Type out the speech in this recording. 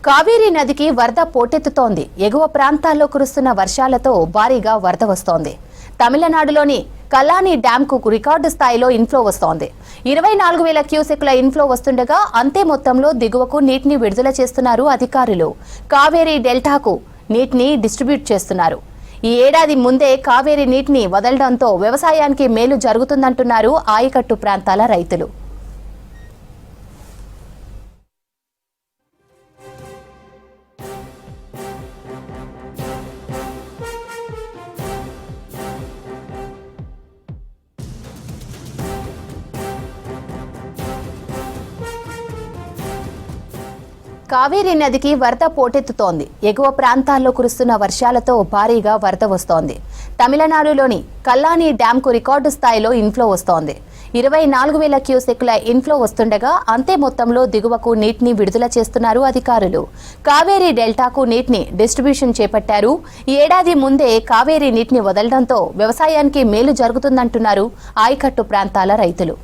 కావేరీ నదికి వరద పోటెత్తుతోంది. ఎగువ ప్రాంతాల్లో కురుస్తున్న వర్షాలతో భారీగా వరద వస్తోంది. తమిళనాడులోని కల్లాని డ్యాంకు రికార్డు స్థాయిలో ఇన్ఫ్లో వస్తోంది. 24,000 క్యూసెక్ల ఇన్ఫ్లో వస్తుండగా అంతే మొత్తంలో దిగువకు నీటిని విడుదల చేస్తున్నారు అధికారులు. కావేరీ డెల్టాకు నీటిని డిస్ట్రిబ్యూట్ చేస్తున్నారు. ఈ ఏడాది ముందే కావేరీ నీటిని వదలడంతో వ్యవసాయానికి మేలు జరుగుతుందంటున్నారు ఆయకట్టు ప్రాంతాల రైతులు. కావేరీ నదికి వరద పోటెత్తుతోంది. ఎగువ ప్రాంతాల్లో కురుస్తున్న వర్షాలతో భారీగా వరద వస్తోంది. తమిళనాడులోని కల్లాని డ్యాంకు రికార్డు స్థాయిలో ఇన్ఫ్లో వస్తోంది. 24,000 క్యూసెక్ల ఇన్ఫ్లో వస్తుండగా అంతే మొత్తంలో దిగువకు నీటిని విడుదల చేస్తున్నారు అధికారులు. కావేరీ డెల్టాకు నీటిని డిస్ట్రిబ్యూషన్ చేపట్టారు. ఈ ఏడాది ముందే కావేరీ నీటిని వదలడంతో వ్యవసాయానికి మేలు జరుగుతుందంటున్నారు ఆయకట్టు ప్రాంతాల రైతులు.